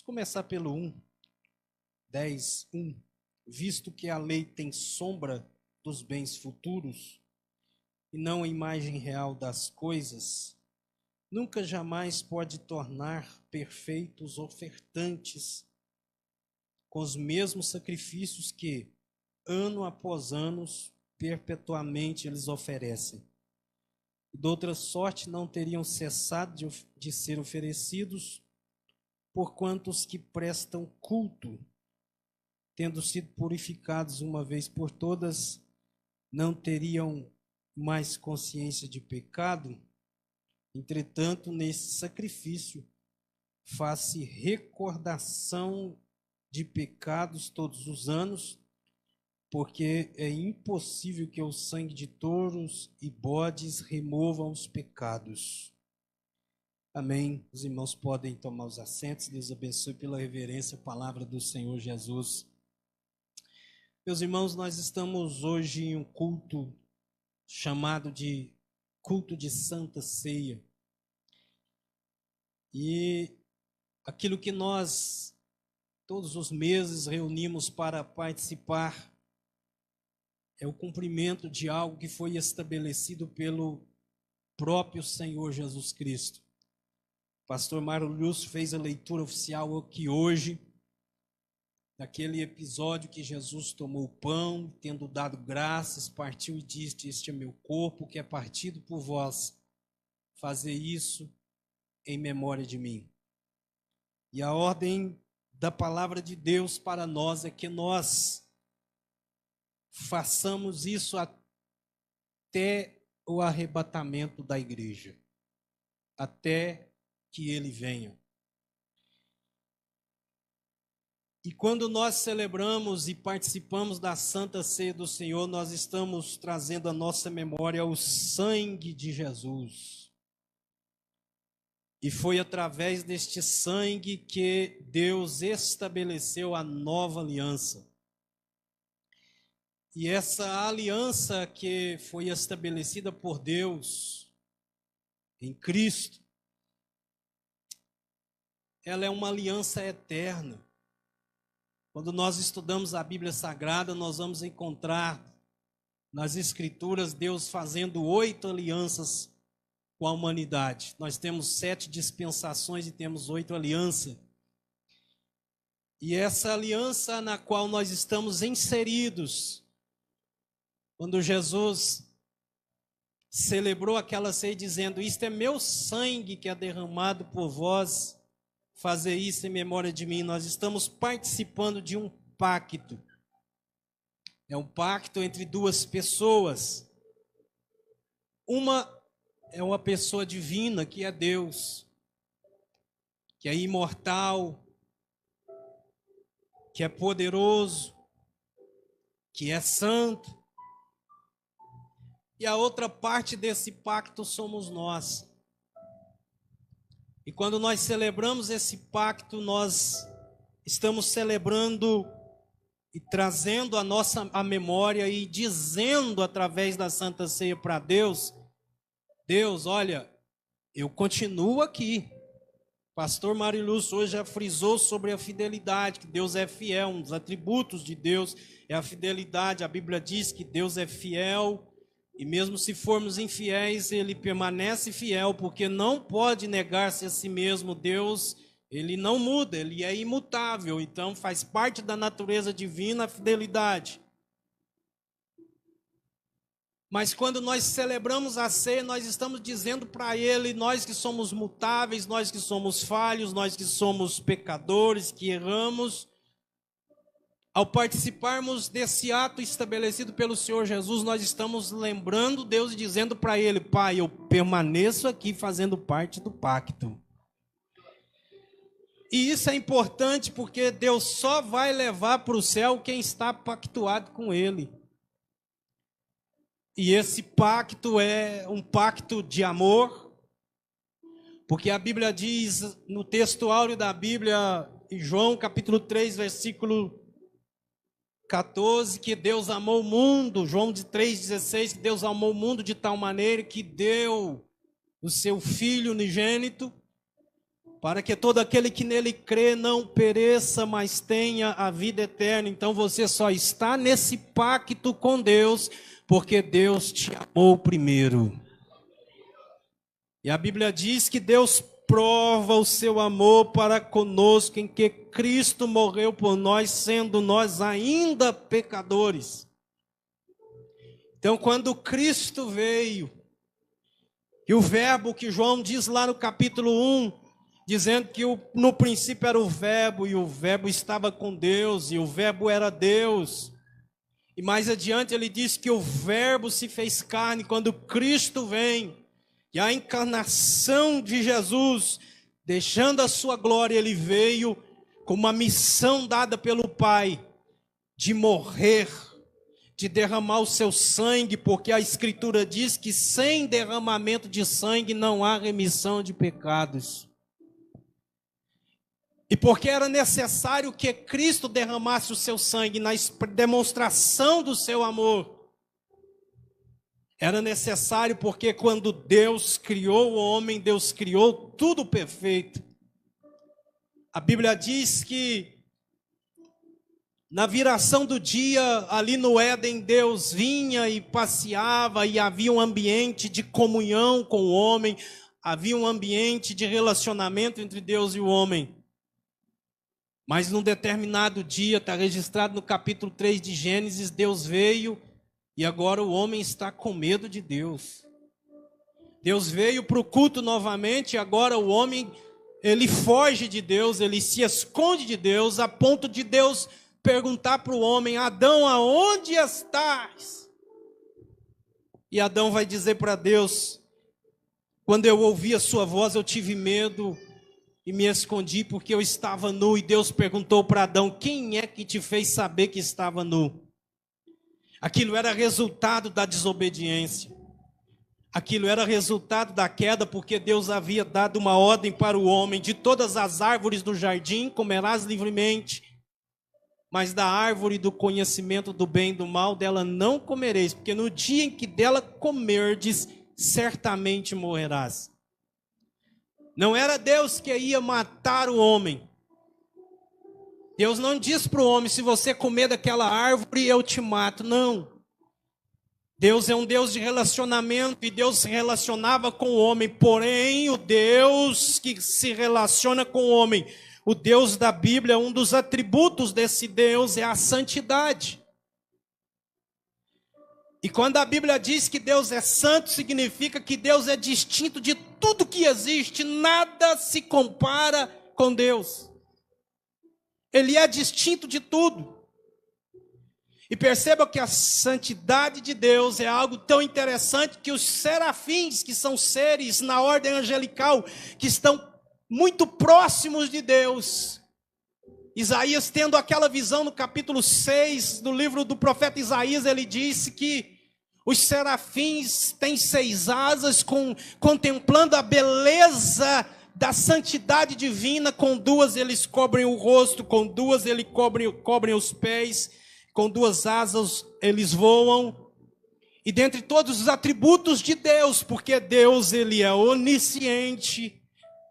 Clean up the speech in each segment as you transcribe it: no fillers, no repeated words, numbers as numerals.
começar pelo 10, 1. Visto que a lei tem sombra dos bens futuros e não a imagem real das coisas, nunca jamais pode tornar perfeitos ofertantes com os mesmos sacrifícios que, ano após ano, perpetuamente eles oferecem. E de outra sorte não teriam cessado de ser oferecidos, porquanto os que prestam culto, tendo sido purificados uma vez por todas, não teriam mais consciência de pecado. Entretanto, nesse sacrifício, faz-se recordação de pecados todos os anos, porque é impossível que o sangue de touros e bodes removam os pecados. Amém. Os irmãos podem tomar os assentos. Deus abençoe pela reverência a palavra do Senhor Jesus. Meus irmãos, nós estamos hoje em um culto chamado de culto de Santa Ceia. E aquilo que nós todos os meses reunimos para participar é o cumprimento de algo que foi estabelecido pelo próprio Senhor Jesus Cristo. O pastor Mário Lúcio fez a leitura oficial aqui hoje, daquele episódio que Jesus tomou o pão, tendo dado graças, partiu e disse: este é meu corpo, que é partido por vós. Fazer isso em memória de mim. E a ordem da palavra de Deus para nós é que nós façamos isso até o arrebatamento da igreja, até que ele venha. E quando nós celebramos e participamos da Santa Ceia do Senhor, nós estamos trazendo à nossa memória o sangue de Jesus. E foi através deste sangue que Deus estabeleceu a nova aliança. E essa aliança que foi estabelecida por Deus em Cristo, ela é uma aliança eterna. Quando nós estudamos a Bíblia Sagrada, nós vamos encontrar nas Escrituras Deus fazendo 8 alianças com a humanidade. Nós temos 7 dispensações e temos 8 alianças. E essa aliança na qual nós estamos inseridos, quando Jesus celebrou aquela ceia dizendo: isto é meu sangue que é derramado por vós, fazer isso em memória de mim. Nós estamos participando de um pacto. É um pacto entre duas pessoas. Uma é uma pessoa divina, que é Deus, que é imortal, que é poderoso, que é santo. E a outra parte desse pacto somos nós. E quando nós celebramos esse pacto, nós estamos celebrando e trazendo a memória e dizendo através da Santa Ceia para Deus: Deus, olha, eu continuo aqui. Pastor Mário Lúcio hoje já frisou sobre a fidelidade, que Deus é fiel. Um dos atributos de Deus é a fidelidade. A Bíblia diz que Deus é fiel. E mesmo se formos infiéis, ele permanece fiel, porque não pode negar-se a si mesmo. Deus, ele não muda, ele é imutável. Então faz parte da natureza divina a fidelidade. Mas quando nós celebramos a ceia, nós estamos dizendo para ele, nós que somos mutáveis, nós que somos falhos, nós que somos pecadores, que erramos, ao participarmos desse ato estabelecido pelo Senhor Jesus, nós estamos lembrando Deus e dizendo para ele: Pai, eu permaneço aqui fazendo parte do pacto. E isso é importante porque Deus só vai levar para o céu quem está pactuado com ele. E esse pacto é um pacto de amor, porque a Bíblia diz no texto áureo da Bíblia, em João capítulo 3, versículo 14, que Deus amou o mundo. João 3,16, que Deus amou o mundo de tal maneira que deu o seu Filho unigênito, para que todo aquele que nele crê não pereça, mas tenha a vida eterna. Então você só está nesse pacto com Deus, porque Deus te amou primeiro. E a Bíblia diz que Deus prova o seu amor para conosco, em que Cristo morreu por nós, sendo nós ainda pecadores. Então, quando Cristo veio, e o verbo que João diz lá no capítulo 1, dizendo que no princípio era o verbo, e o verbo estava com Deus, e o verbo era Deus. E mais adiante ele diz que o verbo se fez carne quando Cristo vem. E a encarnação de Jesus, deixando a sua glória, ele veio com uma missão dada pelo Pai, de morrer, de derramar o seu sangue, porque a Escritura diz que sem derramamento de sangue não há remissão de pecados. E porque era necessário que Cristo derramasse o seu sangue na demonstração do seu amor, era necessário porque quando Deus criou o homem, Deus criou tudo perfeito. A Bíblia diz que na viração do dia, ali no Éden, Deus vinha e passeava e havia um ambiente de comunhão com o homem, havia um ambiente de relacionamento entre Deus e o homem. Mas num determinado dia, está registrado no capítulo 3 de Gênesis, Deus veio e agora o homem está com medo de Deus. Deus veio para o culto novamente e agora o homem, ele foge de Deus, ele se esconde de Deus, a ponto de Deus perguntar para o homem: Adão, aonde estás? E Adão vai dizer para Deus: quando eu ouvi a sua voz eu tive medo e me escondi porque eu estava nu. E Deus perguntou para Adão: quem é que te fez saber que estava nu? Aquilo era resultado da desobediência. Aquilo era resultado da queda, porque Deus havia dado uma ordem para o homem: de todas as árvores do jardim comerás livremente, mas da árvore do conhecimento do bem e do mal, dela não comereis, porque no dia em que dela comerdes, certamente morrerás. Não era Deus que ia matar o homem. Deus não diz para o homem: se você comer daquela árvore, eu te mato. Não. Deus é um Deus de relacionamento e Deus se relacionava com o homem. Porém, o Deus que se relaciona com o homem, o Deus da Bíblia, um dos atributos desse Deus é a santidade. E quando a Bíblia diz que Deus é santo, significa que Deus é distinto de tudo que existe. Nada se compara com Deus. Ele é distinto de tudo. E perceba que a santidade de Deus é algo tão interessante que os serafins, que são seres na ordem angelical, que estão muito próximos de Deus. Isaías, tendo aquela visão no capítulo 6 do livro do profeta Isaías, ele disse que os serafins têm 6 asas, contemplando a beleza da santidade divina. Com 2 eles cobrem o rosto, com 2 eles cobrem os pés, com 2 asas eles voam. E dentre todos os atributos de Deus, porque Deus ele é onisciente,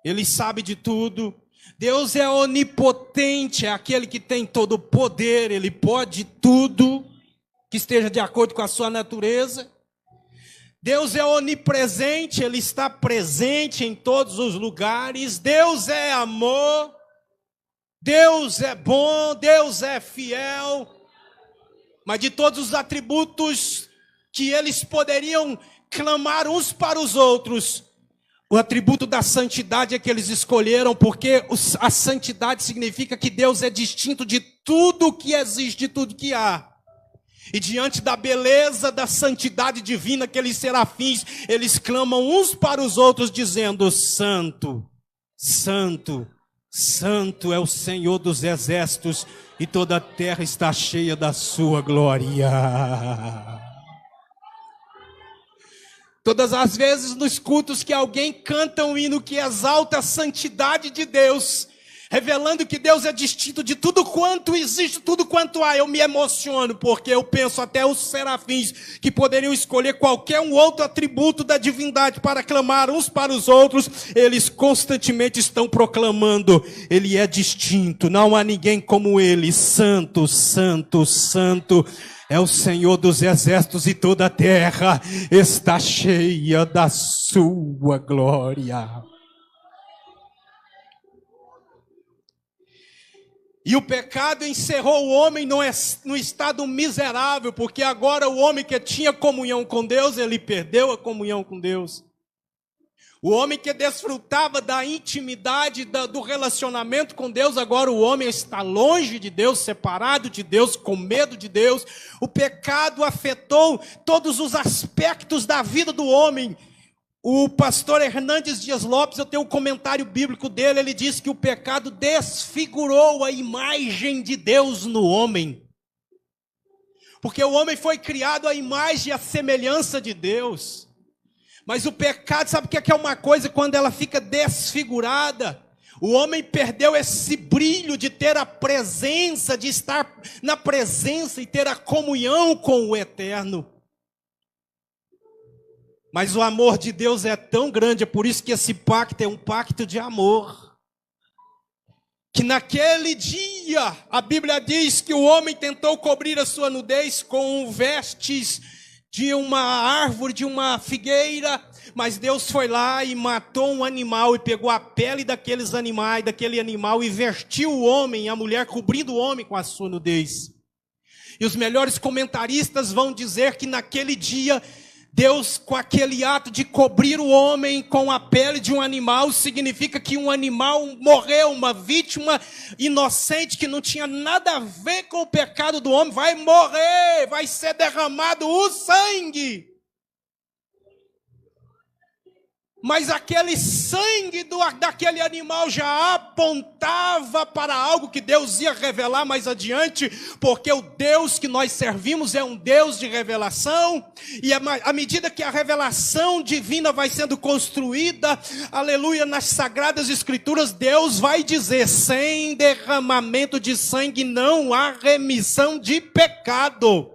ele sabe de tudo. Deus é onipotente, é aquele que tem todo o poder, ele pode tudo que esteja de acordo com a sua natureza. Deus é onipresente, ele está presente em todos os lugares. Deus é amor, Deus é bom, Deus é fiel. Mas de todos os atributos que eles poderiam clamar uns para os outros, o atributo da santidade é que eles escolheram, porque a santidade significa que Deus é distinto de tudo que existe, de tudo que há. E diante da beleza da santidade divina, aqueles serafins, eles clamam uns para os outros, dizendo: Santo, Santo, Santo é o Senhor dos exércitos, e toda a terra está cheia da sua glória. Todas as vezes nos cultos que alguém canta um hino que exalta a santidade de Deus, revelando que Deus é distinto de tudo quanto existe, tudo quanto há. Eu me emociono, porque eu penso até os serafins, que poderiam escolher qualquer um outro atributo da divindade para clamar uns para os outros, eles constantemente estão proclamando: Ele é distinto, não há ninguém como Ele, santo, santo, santo. É o Senhor dos exércitos e toda a terra está cheia da sua glória. E o pecado encerrou o homem no estado miserável, porque agora o homem que tinha comunhão com Deus, ele perdeu a comunhão com Deus. O homem que desfrutava da intimidade, do relacionamento com Deus, agora o homem está longe de Deus, separado de Deus, com medo de Deus. O pecado afetou todos os aspectos da vida do homem. O pastor Hernandes Dias Lopes, eu tenho um comentário bíblico dele, ele diz que o pecado desfigurou a imagem de Deus no homem. Porque o homem foi criado à imagem e à semelhança de Deus. Mas o pecado, sabe o que é uma coisa quando ela fica desfigurada? O homem perdeu esse brilho de ter a presença, de estar na presença e ter a comunhão com o eterno. Mas o amor de Deus é tão grande, é por isso que esse pacto é um pacto de amor. Que naquele dia, a Bíblia diz que o homem tentou cobrir a sua nudez com vestes de uma árvore, de uma figueira, mas Deus foi lá e matou um animal e pegou a pele daqueles animais, daquele animal e vestiu o homem, a mulher cobrindo o homem com a sua nudez. E os melhores comentaristas vão dizer que naquele dia Deus, com aquele ato de cobrir o homem com a pele de um animal, significa que um animal morreu, uma vítima inocente que não tinha nada a ver com o pecado do homem, vai morrer, vai ser derramado o sangue. Mas aquele sangue daquele animal já apontava para algo que Deus ia revelar mais adiante, porque o Deus que nós servimos é um Deus de revelação, e à medida que a revelação divina vai sendo construída, aleluia, nas Sagradas Escrituras, Deus vai dizer: sem derramamento de sangue não há remissão de pecado.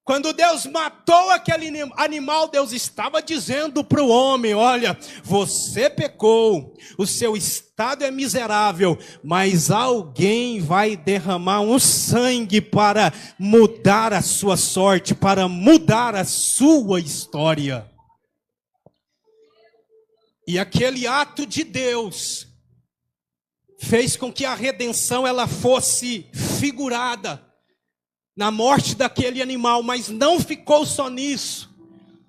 Quando Deus matou aquele animal, Deus estava dizendo para o homem: olha, você pecou, o seu estado é miserável, mas alguém vai derramar um sangue para mudar a sua sorte, para mudar a sua história. E aquele ato de Deus fez com que a redenção ela fosse figurada na morte daquele animal, mas não ficou só nisso.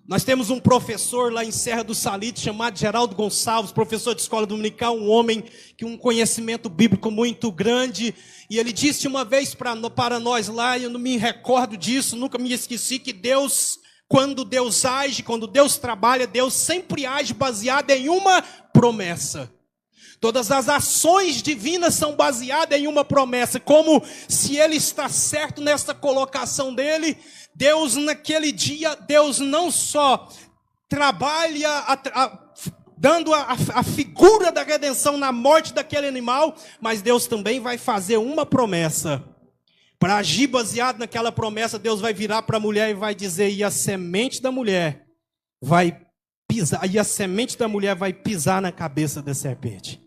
Nós temos um professor lá em Serra do Salito, chamado Geraldo Gonçalves, professor de escola dominical, um homem com um conhecimento bíblico muito grande, e ele disse uma vez para nós lá, eu não me recordo disso, nunca me esqueci, que Deus, quando Deus age, quando Deus trabalha, Deus sempre age baseado em uma promessa. Todas as ações divinas são baseadas em uma promessa, como se ele está certo nessa colocação dele. Deus naquele dia, Deus não só trabalha dando a figura da redenção na morte daquele animal, mas Deus também vai fazer uma promessa. Para agir baseado naquela promessa, Deus vai virar para a mulher e vai dizer: e a semente da mulher vai pisar, e a semente da mulher vai pisar na cabeça da serpente.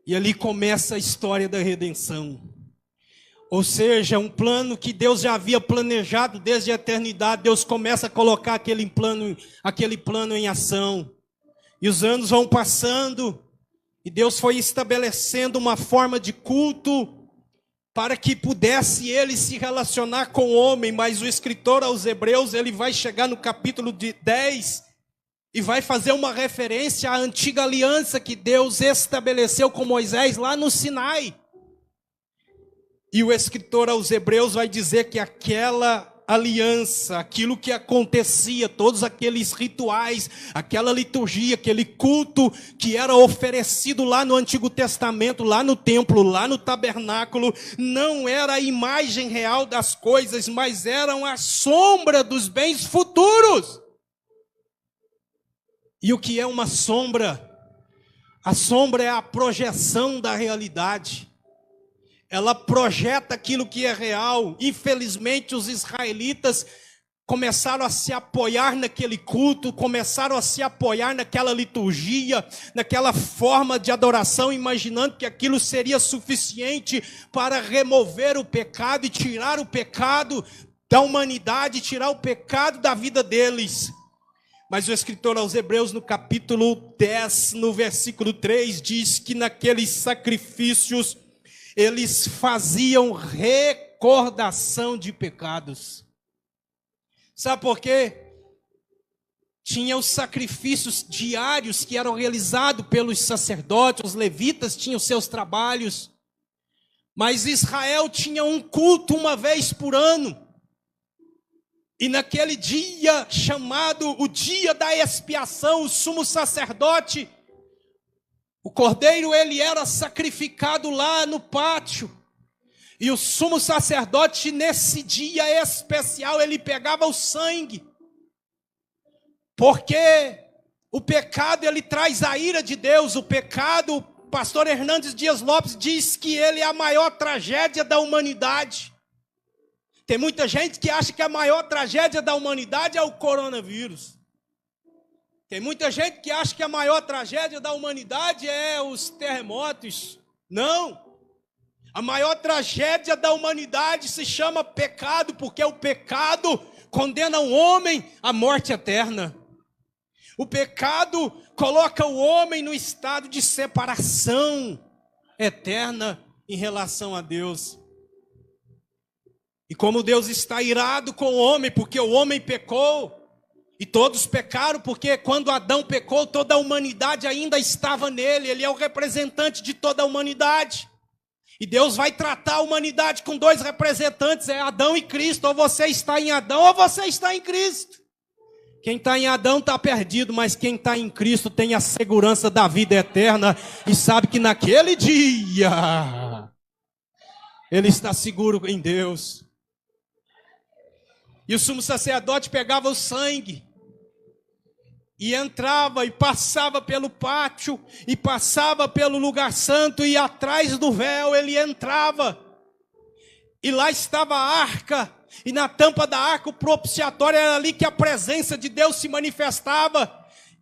E ali começa a história da redenção. Ou seja, um plano que Deus já havia planejado desde a eternidade. Deus começa a colocar aquele plano em ação. E os anos vão passando. E Deus foi estabelecendo uma forma de culto para que pudesse ele se relacionar com o homem. Mas o escritor aos Hebreus, ele vai chegar no capítulo 10... e vai fazer uma referência à antiga aliança que Deus estabeleceu com Moisés lá no Sinai. E o escritor aos Hebreus vai dizer que aquela aliança, aquilo que acontecia, todos aqueles rituais, aquela liturgia, aquele culto que era oferecido lá no Antigo Testamento, lá no templo, lá no tabernáculo, não era a imagem real das coisas, mas eram a sombra dos bens futuros. E o que é uma sombra? A sombra é a projeção da realidade. Ela projeta aquilo que é real. Infelizmente, os israelitas começaram a se apoiar naquele culto, começaram a se apoiar naquela liturgia, naquela forma de adoração, imaginando que aquilo seria suficiente para remover o pecado e tirar o pecado da humanidade, tirar o pecado da vida deles. Mas o escritor aos Hebreus, no capítulo 10, no versículo 3, diz que naqueles sacrifícios eles faziam recordação de pecados. Sabe por quê? Tinha os sacrifícios diários que eram realizados pelos sacerdotes, os levitas tinham seus trabalhos, mas Israel tinha um culto uma vez por ano. E naquele dia chamado o dia da expiação, o sumo sacerdote, o cordeiro, ele era sacrificado lá no pátio. E o sumo sacerdote, nesse dia especial, ele pegava o sangue. Porque o pecado, ele traz a ira de Deus. O pecado, o pastor Hernandes Dias Lopes diz que ele é a maior tragédia da humanidade. Tem muita gente que acha que a maior tragédia da humanidade é o coronavírus. Tem muita gente que acha que a maior tragédia da humanidade é os terremotos. Não. A maior tragédia da humanidade se chama pecado, porque o pecado condena o homem à morte eterna. O pecado coloca o homem no estado de separação eterna em relação a Deus. E como Deus está irado com o homem, porque o homem pecou, e todos pecaram, porque quando Adão pecou, toda a humanidade ainda estava nele, ele é o representante de toda a humanidade. E Deus vai tratar a humanidade com dois representantes, é Adão e Cristo, ou você está em Adão, ou você está em Cristo. Quem está em Adão está perdido, mas quem está em Cristo tem a segurança da vida eterna, e sabe que naquele dia, ele está seguro em Deus. E o sumo sacerdote pegava o sangue e entrava e passava pelo pátio e passava pelo lugar santo, e atrás do véu ele entrava. E lá estava a arca, e na tampa da arca o propiciatório, era ali que a presença de Deus se manifestava.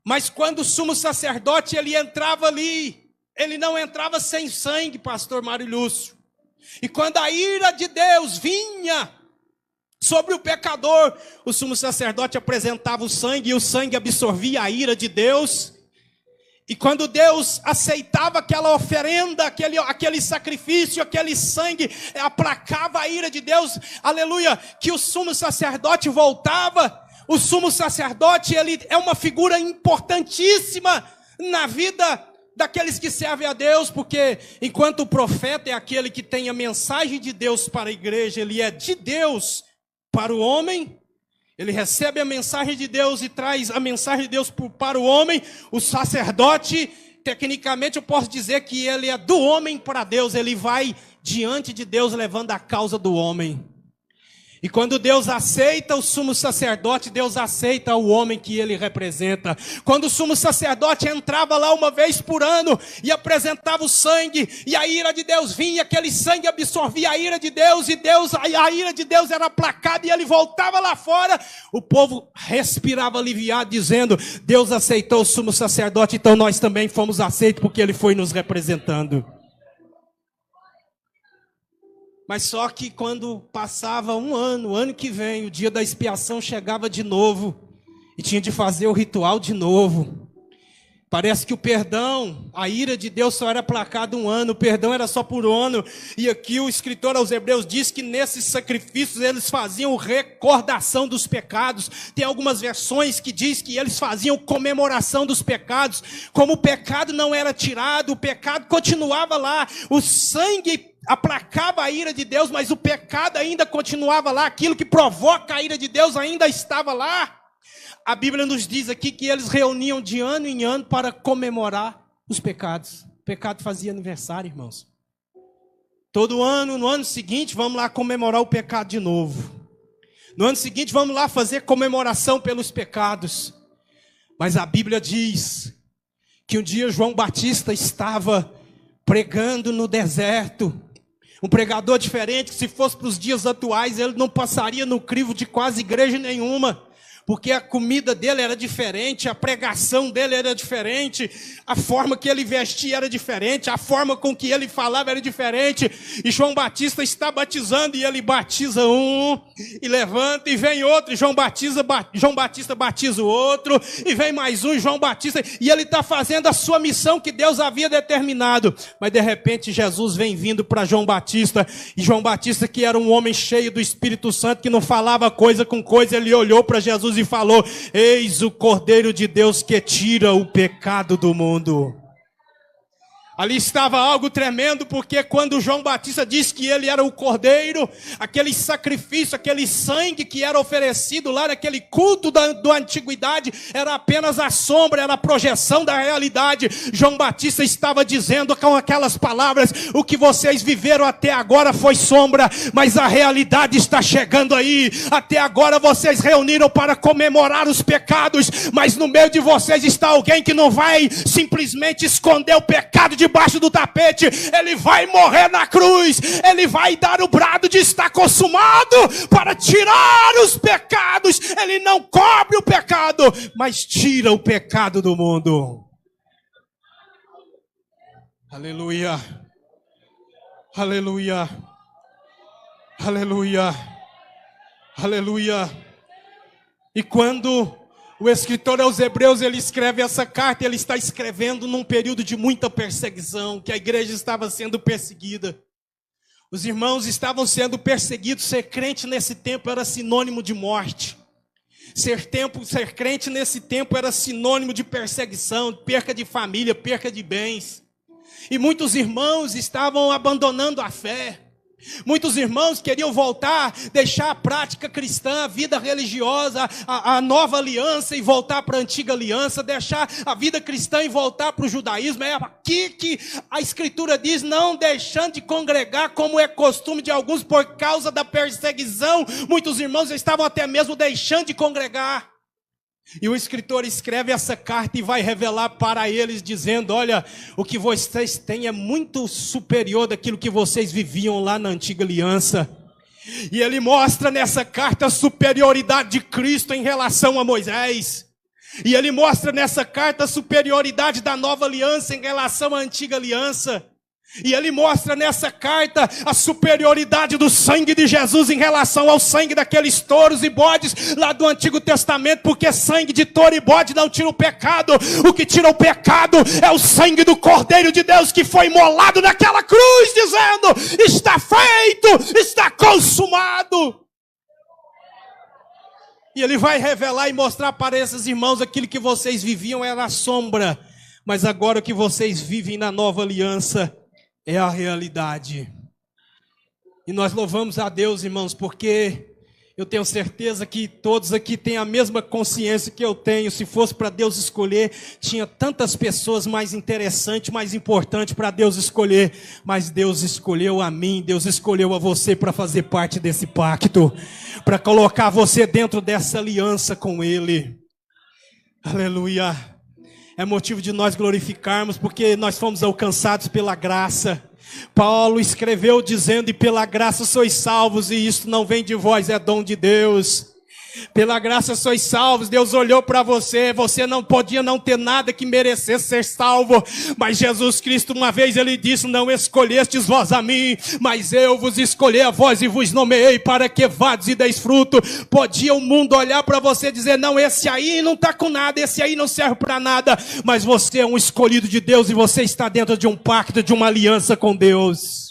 Mas quando o sumo sacerdote ele entrava ali, ele não entrava sem sangue, pastor Mário Lúcio. E quando a ira de Deus vinha sobre o pecador, o sumo sacerdote apresentava o sangue, e o sangue absorvia a ira de Deus. E quando Deus aceitava aquela oferenda, aquele sacrifício, aquele sangue, aplacava a ira de Deus, aleluia, que o sumo sacerdote voltava. O sumo sacerdote, ele é uma figura importantíssima na vida daqueles que servem a Deus, porque enquanto o profeta é aquele que tem a mensagem de Deus para a igreja, ele é de Deus para o homem, ele recebe a mensagem de Deus e traz a mensagem de Deus para o homem. O sacerdote, tecnicamente eu posso dizer que ele é do homem para Deus, ele vai diante de Deus levando a causa do homem. E quando Deus aceita o sumo sacerdote, Deus aceita o homem que ele representa. Quando o sumo sacerdote entrava lá uma vez por ano e apresentava o sangue, e a ira de Deus vinha, aquele sangue absorvia a ira de Deus, e a ira de Deus era aplacada, e ele voltava lá fora, o povo respirava aliviado, dizendo: Deus aceitou o sumo sacerdote, então nós também fomos aceitos, porque ele foi nos representando. Mas só que quando passava um ano, o ano que vem, o dia da expiação chegava de novo, e tinha de fazer o ritual de novo. Parece que o perdão, a ira de Deus só era aplacada um ano, o perdão era só por um ano. E aqui o escritor aos Hebreus diz que nesses sacrifícios eles faziam recordação dos pecados. Tem algumas versões que diz que eles faziam comemoração dos pecados. Como o pecado não era tirado, o pecado continuava lá, o sangue aplacava a ira de Deus, mas o pecado ainda continuava lá, aquilo que provoca a ira de Deus ainda estava lá. A Bíblia nos diz aqui que eles reuniam de ano em ano para comemorar os pecados. O pecado fazia aniversário, irmãos. Todo ano, no ano seguinte, vamos lá comemorar o pecado de novo. No ano seguinte, vamos lá fazer comemoração pelos pecados. Mas a Bíblia diz que um dia João Batista estava pregando no deserto. Um pregador diferente, que se fosse para os dias atuais, ele não passaria no crivo de quase igreja nenhuma. Porque a comida dele era diferente, a pregação dele era diferente, a forma que ele vestia era diferente, a forma com que ele falava era diferente. E João Batista está batizando, e ele batiza um, e levanta, e vem outro, e João Batista batiza o outro, e vem mais um, João Batista, e ele está fazendo a sua missão que Deus havia determinado. Mas de repente Jesus vem vindo para João Batista, e João Batista, que era um homem cheio do Espírito Santo, que não falava coisa com coisa, ele olhou para Jesus e falou: eis o Cordeiro de Deus que tira o pecado do mundo. Ali estava algo tremendo, porque quando João Batista disse que ele era o Cordeiro, aquele sacrifício, aquele sangue que era oferecido lá naquele culto da antiguidade, era apenas a sombra, era a projeção da realidade. João Batista estava dizendo com aquelas palavras: o que vocês viveram até agora foi sombra, mas a realidade está chegando aí. Até agora vocês reuniram para comemorar os pecados, mas no meio de vocês está alguém que não vai simplesmente esconder o pecado debaixo do tapete. Ele vai morrer na cruz, ele vai dar o brado de estar consumado para tirar os pecados. Ele não cobre o pecado, mas tira o pecado do mundo. Aleluia, aleluia, aleluia, aleluia. E quando o escritor aos Hebreus, ele escreve essa carta, ele está escrevendo num período de muita perseguição, que a igreja estava sendo perseguida. Os irmãos estavam sendo perseguidos. Ser crente nesse tempo era sinônimo de morte. Ser crente nesse tempo era sinônimo de perseguição, perca de família, perca de bens. E muitos irmãos estavam abandonando a fé. Muitos irmãos queriam voltar, deixar a prática cristã, a vida religiosa, a nova aliança e voltar para a antiga aliança, deixar a vida cristã e voltar para o judaísmo. É aqui que a Escritura diz: não deixando de congregar, como é costume de alguns por causa da perseguição. Muitos irmãos estavam até mesmo deixando de congregar. E o escritor escreve essa carta e vai revelar para eles, dizendo: olha, o que vocês têm é muito superior daquilo que vocês viviam lá na antiga aliança. E ele mostra nessa carta a superioridade de Cristo em relação a Moisés. E ele mostra nessa carta a superioridade da nova aliança em relação à antiga aliança. E ele mostra nessa carta a superioridade do sangue de Jesus em relação ao sangue daqueles touros e bodes lá do Antigo Testamento, porque sangue de touro e bode não tira o pecado. O que tira o pecado é o sangue do Cordeiro de Deus, que foi imolado naquela cruz, dizendo: está feito, está consumado. E ele vai revelar e mostrar para esses irmãos: aquilo que vocês viviam era a sombra, mas agora o que vocês vivem na nova aliança é a realidade. E nós louvamos a Deus, irmãos, porque eu tenho certeza que todos aqui têm a mesma consciência que eu tenho. Se fosse para Deus escolher, tinha tantas pessoas mais interessantes, mais importantes para Deus escolher. Mas Deus escolheu a mim, Deus escolheu a você para fazer parte desse pacto, para colocar você dentro dessa aliança com Ele. Aleluia. É motivo de nós glorificarmos, porque nós fomos alcançados pela graça. Paulo escreveu dizendo: e pela graça sois salvos, e isto não vem de vós, é dom de Deus. Pela graça sois salvos. Deus olhou para você, você não podia não ter nada que merecesse ser salvo, mas Jesus Cristo uma vez ele disse: não escolhestes vós a mim, mas eu vos escolhi a vós e vos nomeei para que vades e deis fruto. Podia o mundo olhar para você e dizer: não, esse aí não está com nada, esse aí não serve para nada, mas você é um escolhido de Deus e você está dentro de um pacto, de uma aliança com Deus.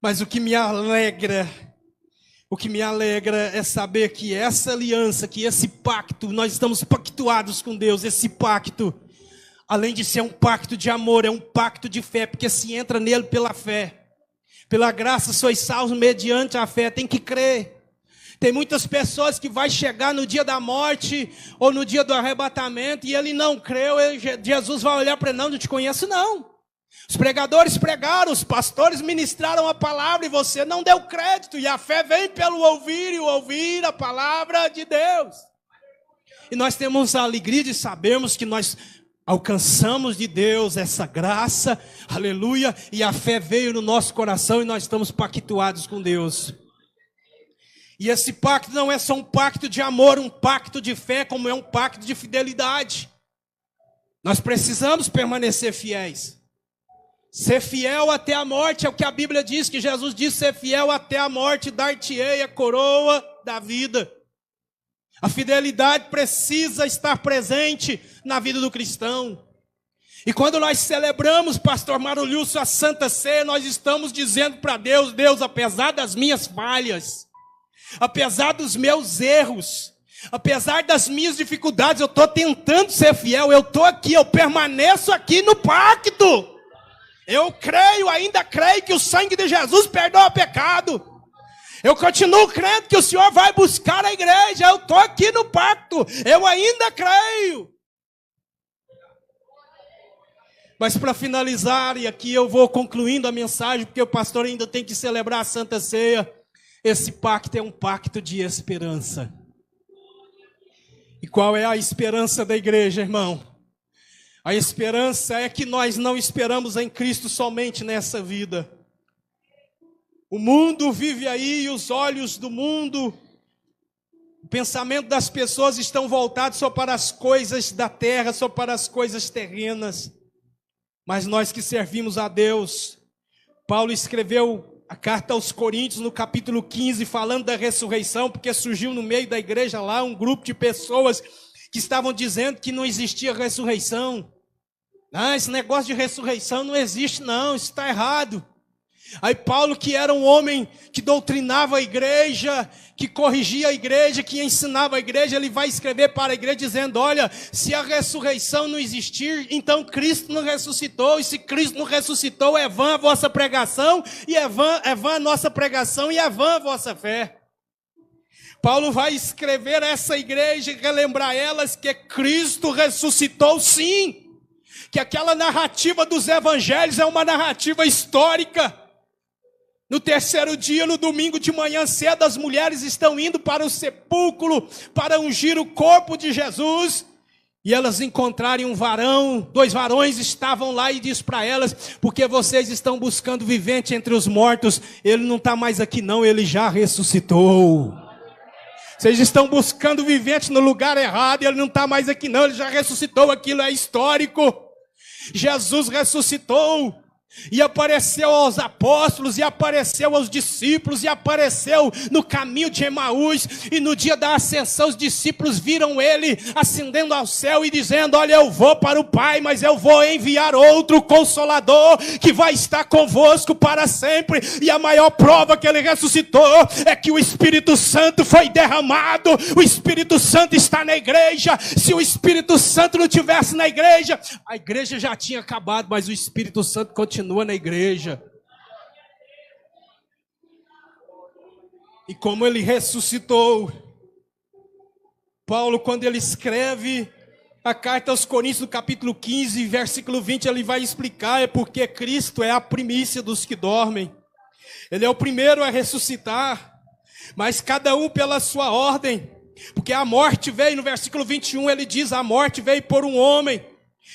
Mas o que me alegra é saber que essa aliança, que esse pacto, nós estamos pactuados com Deus. Esse pacto, além de ser um pacto de amor, é um pacto de fé, porque se entra nele pela fé. Pela graça sois salvos mediante a fé. Tem que crer. Tem muitas pessoas que vai chegar no dia da morte ou no dia do arrebatamento e ele não creu. Jesus vai olhar para ele: não te conheço não. Os pregadores pregaram, os pastores ministraram a palavra e você não deu crédito. E a fé vem pelo ouvir, e o ouvir a palavra de Deus. E nós temos a alegria de sabermos que nós alcançamos de Deus essa graça, aleluia, e a fé veio no nosso coração e nós estamos pactuados com Deus. E esse pacto não é só um pacto de amor, um pacto de fé, como é um pacto de fidelidade. Nós precisamos permanecer fiéis. Ser fiel até a morte é o que a Bíblia diz, que Jesus disse: ser fiel até a morte, dar-te-ei a coroa da vida. A fidelidade precisa estar presente na vida do cristão. E quando nós celebramos, pastor Marulhúcio, a Santa Ceia, nós estamos dizendo para Deus: Deus, apesar das minhas falhas, apesar dos meus erros, apesar das minhas dificuldades, eu estou tentando ser fiel, eu estou aqui, eu permaneço aqui no pacto. Eu creio, ainda creio que o sangue de Jesus perdoa o pecado. Eu continuo crendo que o Senhor vai buscar a igreja. Eu estou aqui no pacto. Eu ainda creio. Mas para finalizar, e aqui eu vou concluindo a mensagem, porque o pastor ainda tem que celebrar a Santa Ceia. Esse pacto é um pacto de esperança. E qual é a esperança da igreja, irmão? A esperança é que nós não esperamos em Cristo somente nessa vida. O mundo vive aí e os olhos do mundo, o pensamento das pessoas estão voltados só para as coisas da terra, só para as coisas terrenas. Mas nós que servimos a Deus, Paulo escreveu a carta aos Coríntios no capítulo 15, falando da ressurreição, porque surgiu no meio da igreja lá um grupo de pessoas que estavam dizendo que não existia ressurreição. Esse negócio de ressurreição não existe não, isso está errado. Aí Paulo, que era um homem que doutrinava a igreja, que corrigia a igreja, que ensinava a igreja, ele vai escrever para a igreja dizendo: olha, se a ressurreição não existir, então Cristo não ressuscitou, e se Cristo não ressuscitou, é vã a vossa pregação, e é vã a nossa pregação, e é vã a vossa fé. Paulo vai escrever a essa igreja e relembrar elas que Cristo ressuscitou sim, que aquela narrativa dos evangelhos é uma narrativa histórica. No terceiro dia, no domingo de manhã cedo, as mulheres estão indo para o sepulcro para ungir o corpo de Jesus. E elas encontraram um varão, 2 varões estavam lá e diz para elas: porque vocês estão buscando vivente entre os mortos, ele não está mais aqui não, ele já ressuscitou. Vocês estão buscando vivente no lugar errado, ele não está mais aqui não, ele já ressuscitou, aquilo é histórico. Jesus ressuscitou. E apareceu aos apóstolos, e apareceu aos discípulos, e apareceu no caminho de Emaús, e no dia da ascensão os discípulos viram ele ascendendo ao céu e dizendo: olha, eu vou para o Pai, mas eu vou enviar outro Consolador, que vai estar convosco para sempre. E a maior prova que ele ressuscitou é que o Espírito Santo foi derramado. O Espírito Santo está na igreja. Se o Espírito Santo não estivesse na igreja, a igreja já tinha acabado, mas o Espírito Santo continua na igreja. E como ele ressuscitou, Paulo, quando ele escreve a carta aos Coríntios, no capítulo 15, versículo 20, ele vai explicar: é porque Cristo é a primícia dos que dormem. Ele é o primeiro a ressuscitar, mas cada um pela sua ordem. Porque a morte veio, no versículo 21, ele diz: a morte veio por um homem,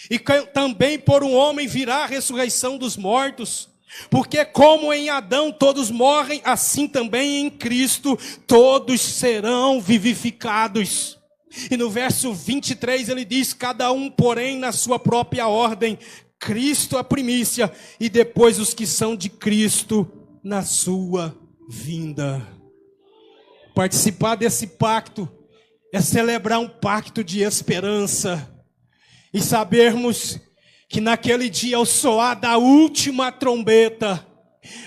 e também por um homem virá a ressurreição dos mortos. Porque como em Adão todos morrem, assim também em Cristo todos serão vivificados. E no verso 23 ele diz: cada um porém na sua própria ordem, Cristo a primícia, e depois os que são de Cristo na sua vinda. Participar desse pacto é celebrar um pacto de esperança. E sabermos que naquele dia, ao soar da última trombeta,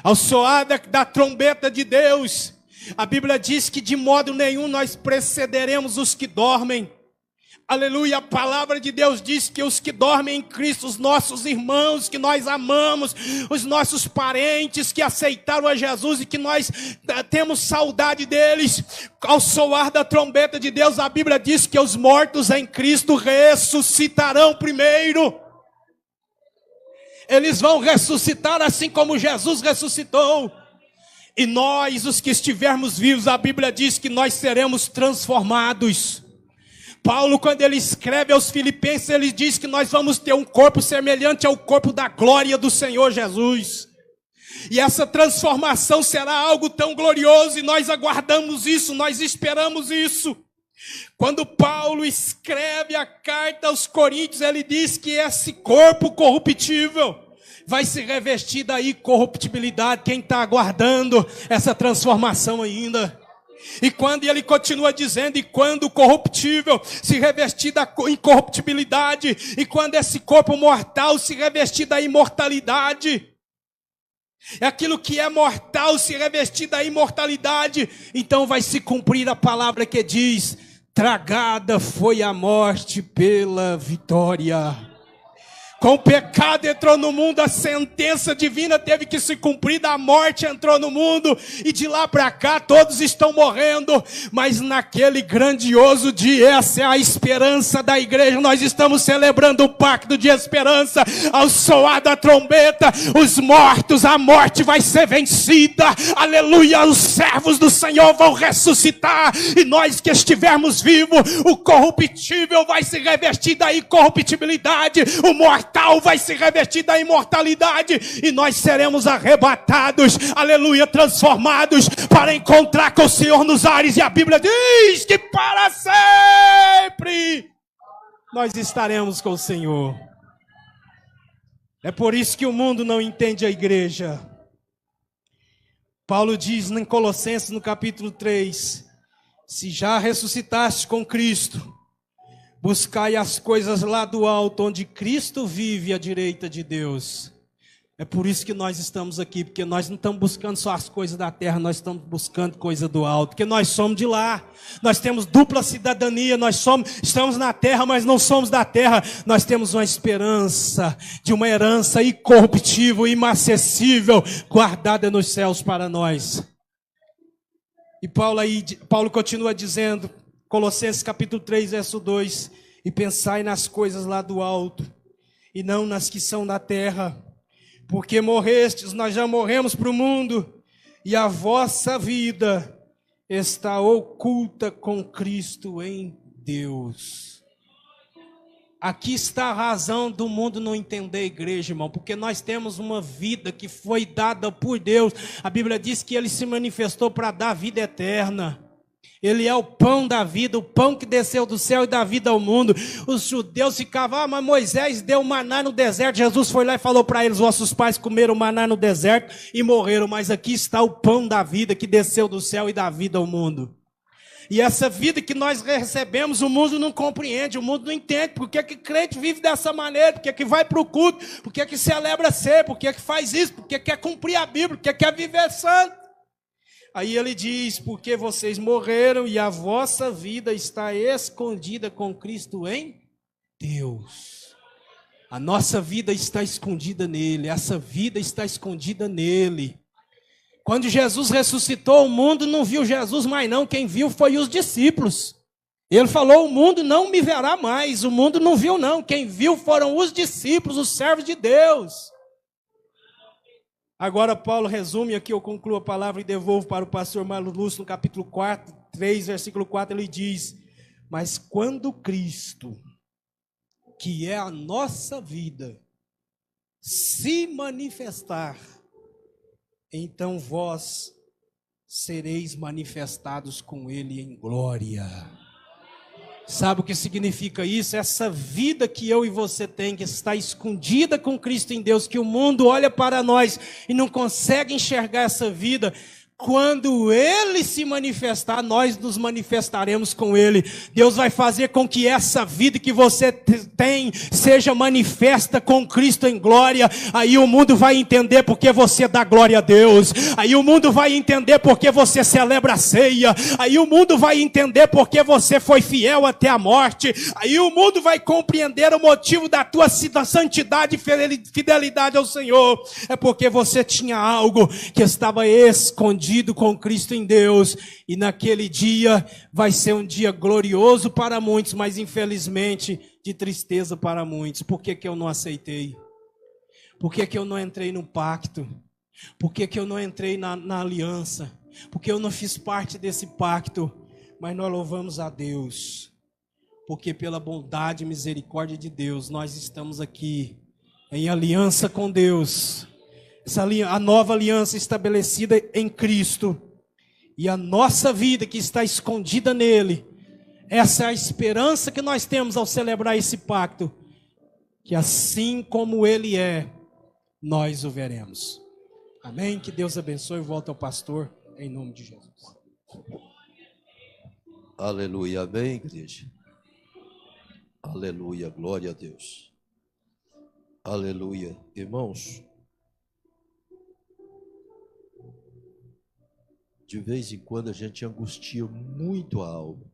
ao soar da trombeta de Deus, a Bíblia diz que de modo nenhum nós precederemos os que dormem. Aleluia, a palavra de Deus diz que os que dormem em Cristo, os nossos irmãos que nós amamos, os nossos parentes que aceitaram a Jesus e que nós temos saudade deles, ao soar da trombeta de Deus, a Bíblia diz que os mortos em Cristo ressuscitarão primeiro. Eles vão ressuscitar assim como Jesus ressuscitou. E nós, os que estivermos vivos, a Bíblia diz que nós seremos transformados. Paulo, quando ele escreve aos Filipenses, ele diz que nós vamos ter um corpo semelhante ao corpo da glória do Senhor Jesus. E essa transformação será algo tão glorioso, e nós aguardamos isso, nós esperamos isso. Quando Paulo escreve a carta aos Coríntios, ele diz que esse corpo corruptível vai se revestir da incorruptibilidade. Quem está aguardando essa transformação ainda? E quando ele continua dizendo, e quando o corruptível se revestir da incorruptibilidade, e quando esse corpo mortal se revestir da imortalidade, é aquilo que é mortal se revestir da imortalidade, então vai se cumprir a palavra que diz: tragada foi a morte pela vitória. Com o pecado entrou no mundo, a sentença divina teve que se cumprir, da morte entrou no mundo, e de lá para cá todos estão morrendo, mas naquele grandioso dia, essa é a esperança da igreja, nós estamos celebrando o pacto de esperança, ao soar da trombeta, os mortos, a morte vai ser vencida, aleluia, os servos do Senhor vão ressuscitar, e nós que estivermos vivos, o corruptível vai se revestir da incorruptibilidade, o mortal vai se revestir da imortalidade, e nós seremos arrebatados, aleluia, transformados, para encontrar com o Senhor nos ares, e a Bíblia diz que para sempre nós estaremos com o Senhor. É por isso que o mundo não entende a igreja. Paulo diz em Colossenses, no capítulo 3, se já ressuscitaste com Cristo, buscai as coisas lá do alto, onde Cristo vive à direita de Deus. É por isso que nós estamos aqui, porque nós não estamos buscando só as coisas da terra, nós estamos buscando coisa do alto, porque nós somos de lá, nós temos dupla cidadania, estamos na terra, mas não somos da terra, nós temos uma esperança de uma herança incorruptível, inacessível, guardada nos céus para nós. E Paulo continua dizendo, Colossenses capítulo 3, verso 2, e pensai nas coisas lá do alto, e não nas que são da terra, porque morrestes, nós já morremos para o mundo, e a vossa vida está oculta com Cristo em Deus. Aqui está a razão do mundo não entender a igreja, irmão, porque nós temos uma vida que foi dada por Deus. A Bíblia diz que Ele se manifestou para dar vida eterna. Ele é o pão da vida, o pão que desceu do céu e dá vida ao mundo. Os judeus ficavam, mas Moisés deu maná no deserto. Jesus foi lá e falou para eles, vossos pais comeram maná no deserto e morreram. Mas aqui está o pão da vida que desceu do céu e dá vida ao mundo. E essa vida que nós recebemos, o mundo não compreende, o mundo não entende. Por que crente vive dessa maneira? Por que vai para o culto? Por que celebra ser? Por que faz isso? Por que quer cumprir a Bíblia? Por que quer viver santo? Aí ele diz, porque vocês morreram e a vossa vida está escondida com Cristo em Deus. A nossa vida está escondida nele, essa vida está escondida nele. Quando Jesus ressuscitou, o mundo não viu Jesus mais não, quem viu foi os discípulos. Ele falou, o mundo não me verá mais, o mundo não viu não, quem viu foram os discípulos, os servos de Deus. Agora Paulo resume, aqui eu concluo a palavra e devolvo para o pastor Marlon Lúcio, no capítulo 3, versículo 4, ele diz, mas quando Cristo, que é a nossa vida, se manifestar, então vós sereis manifestados com Ele em glória. Sabe o que significa isso? Essa vida que eu e você tem, que está escondida com Cristo em Deus, que o mundo olha para nós e não consegue enxergar essa vida. Quando Ele se manifestar, nós nos manifestaremos com Ele. Deus vai fazer com que essa vida que você tem seja manifesta com Cristo em glória. Aí o mundo vai entender porque você dá glória a Deus. Aí o mundo vai entender porque você celebra a ceia. Aí o mundo vai entender porque você foi fiel até a morte. Aí o mundo vai compreender o motivo da tua santidade e fidelidade ao Senhor. É porque você tinha algo que estava escondido com Cristo em Deus, e naquele dia vai ser um dia glorioso para muitos, mas infelizmente de tristeza para muitos. Por que eu não aceitei? Por que eu não entrei no pacto? Por que eu não entrei na aliança? Porque eu não fiz parte desse pacto? Mas nós louvamos a Deus, porque pela bondade e misericórdia de Deus, nós estamos aqui em aliança com Deus. A nova aliança estabelecida em Cristo. E a nossa vida que está escondida nele. Essa é a esperança que nós temos ao celebrar esse pacto. Que assim como ele é, nós o veremos. Amém? Que Deus abençoe. Volta ao pastor, em nome de Jesus. Aleluia, amém, igreja? Aleluia, glória a Deus. Aleluia, irmãos. De vez em quando a gente angustia muito a alma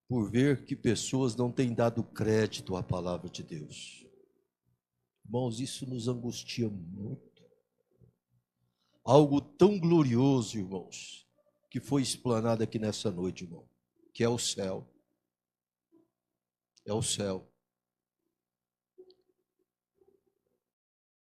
por ver que pessoas não têm dado crédito à palavra de Deus. Irmãos, isso nos angustia muito. Algo tão glorioso, irmãos, que foi explanado aqui nessa noite, irmão, que é o céu. É o céu.